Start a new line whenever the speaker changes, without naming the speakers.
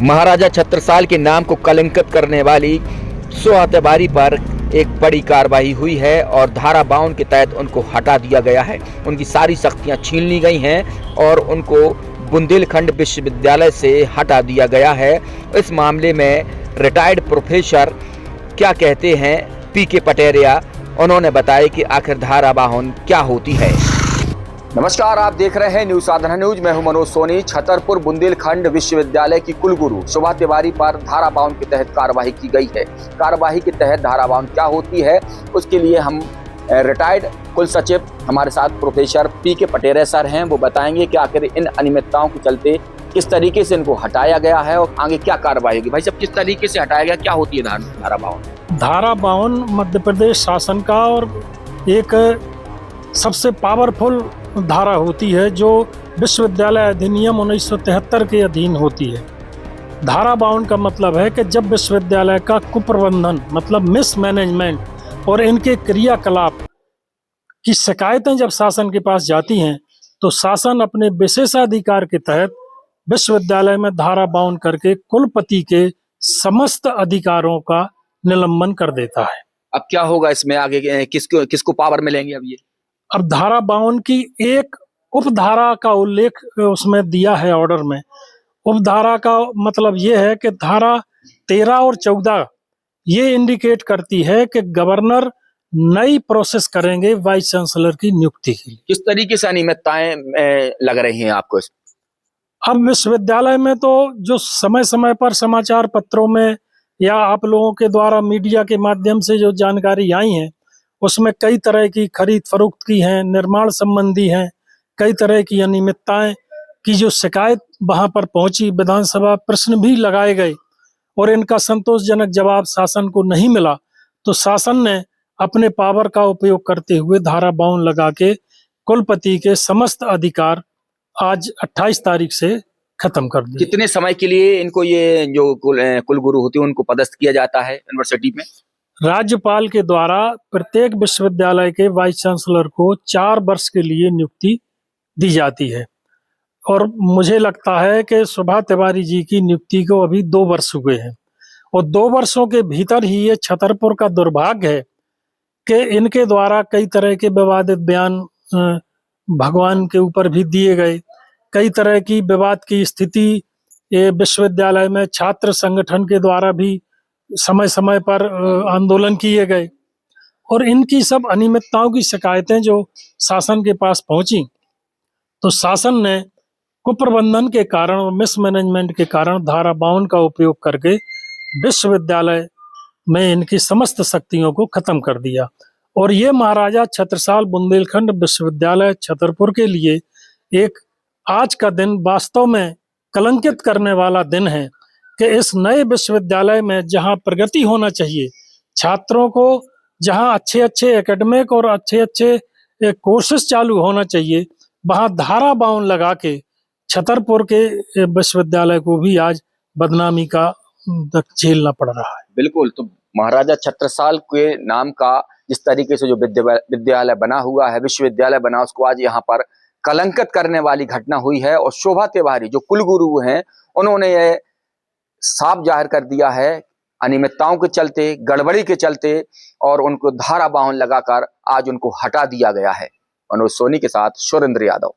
महाराजा छत्रसाल के नाम को कलंकित करने वाली शोभा तिवारी पर एक बड़ी कार्रवाई हुई है और धारा 52 के तहत उनको हटा दिया गया है। उनकी सारी शक्तियां छीन ली गई हैं और उनको बुंदेलखंड विश्वविद्यालय से हटा दिया गया है। इस मामले में रिटायर्ड प्रोफेसर क्या कहते हैं पीके पटेरिया, उन्होंने बताया कि आखिर धारा 52 क्या होती है।
नमस्कार, आप देख रहे हैं न्यूज साधना न्यूज। मैं हूं मनोज सोनी। छतरपुर बुंदेलखंड विश्वविद्यालय की कुलगुरु शोभा तिवारी पर धारा 52 के तहत कार्रवाई की गई है। कार्रवाई के तहत धारा 52 क्या होती है, उसके लिए हम रिटायर्ड कुल सचिव हमारे साथ प्रोफेसर पीके पटेरिया सर हैं। वो बताएंगे कि आखिर इन अनियमितताओं के चलते किस तरीके से इनको हटाया गया है और आगे क्या कार्रवाई होगी। भाई साहब, किस तरीके से हटाया गया, क्या होती है धारा 52?
धारा 52 मध्य प्रदेश शासन का और एक सबसे पावरफुल धारा होती है जो विश्वविद्यालय अधिनियम 1973 के अधीन होती है। धारा 52 का मतलब है कि जब विश्वविद्यालय का कुप्रबंधन मतलब मिसमैनेजमेंट और इनके क्रियाकलाप की शिकायतें जब शासन के पास जाती हैं तो शासन अपने विशेषाधिकार के तहत विश्वविद्यालय में धारा 52 करके कुलपति के समस्त अधिकारों का निलंबन कर देता है।
अब क्या होगा इसमें आगे, किसको पावर मिलेंगे?
अब धारा 52 की एक उपधारा का उल्लेख उसमें दिया है ऑर्डर में। उपधारा का मतलब ये है कि धारा 13 और 14 ये इंडिकेट करती है कि गवर्नर नई प्रोसेस करेंगे वाइस चांसलर की नियुक्ति के लिए।
किस तरीके से अनियमितताएं लग रही हैं आपको?
अब विश्वविद्यालय में तो जो समय समय पर समाचार पत्रों में या आप लोगों के द्वारा मीडिया के माध्यम से जो जानकारी आई है उसमें कई तरह की खरीद फरोख्त की हैं, निर्माण संबंधी हैं, कई तरह की अनियमितताएं की जो शिकायत वहां पर पहुंची। विधानसभा प्रश्न भी लगाए गए और इनका संतोषजनक जवाब शासन को नहीं मिला तो शासन ने अपने पावर का उपयोग करते हुए धारा 52 लगा के कुलपति के समस्त अधिकार आज 28 तारीख से खत्म कर दिए।
कितने समय के लिए इनको ये जो कुलगुरु होती है उनको पदस्थ किया जाता है यूनिवर्सिटी में?
राज्यपाल के द्वारा प्रत्येक विश्वविद्यालय के वाइस चांसलर को 4 वर्ष के लिए नियुक्ति दी जाती है और मुझे लगता है कि शोभा तिवारी जी की नियुक्ति को अभी 2 वर्ष हुए हैं और 2 वर्षों के भीतर ही ये छतरपुर का दुर्भाग्य है कि इनके द्वारा कई तरह के विवादित बयान भगवान के ऊपर भी दिए गए। कई तरह की विवाद की स्थिति विश्वविद्यालय में छात्र संगठन के द्वारा भी समय समय पर आंदोलन किए गए और इनकी सब अनियमितताओं की शिकायतें जो शासन के पास पहुंची तो शासन ने कुप्रबंधन के कारण और मिसमैनेजमेंट के कारण धारा 52 का उपयोग करके विश्वविद्यालय में इनकी समस्त शक्तियों को खत्म कर दिया। और ये महाराजा छत्रसाल बुंदेलखंड विश्वविद्यालय छतरपुर के लिए एक आज का दिन वास्तव में कलंकित करने वाला दिन है कि इस नए विश्वविद्यालय में जहां प्रगति होना चाहिए, छात्रों को जहां अच्छे अच्छे एकेडमिक और अच्छे अच्छे कोर्सेज चालू होना चाहिए, वहां धारा 52 लगा के छतरपुर के विश्वविद्यालय को भी आज बदनामी का झेलना पड़ रहा है।
बिल्कुल, तो महाराजा छत्रसाल के नाम का जिस तरीके से जो विद्यालय बना हुआ है, विश्वविद्यालय बना, उसको आज यहाँ पर कलंकित करने वाली घटना हुई है। और शोभा तिवारी जो कुलगुरु हैं उन्होंने ये साफ जाहिर कर दिया है अनियमितताओं के चलते, गड़बड़ी के चलते, और उनको धारा 52 लगाकर आज उनको हटा दिया गया है। मनोज सोनी के साथ सुरेंद्र यादव।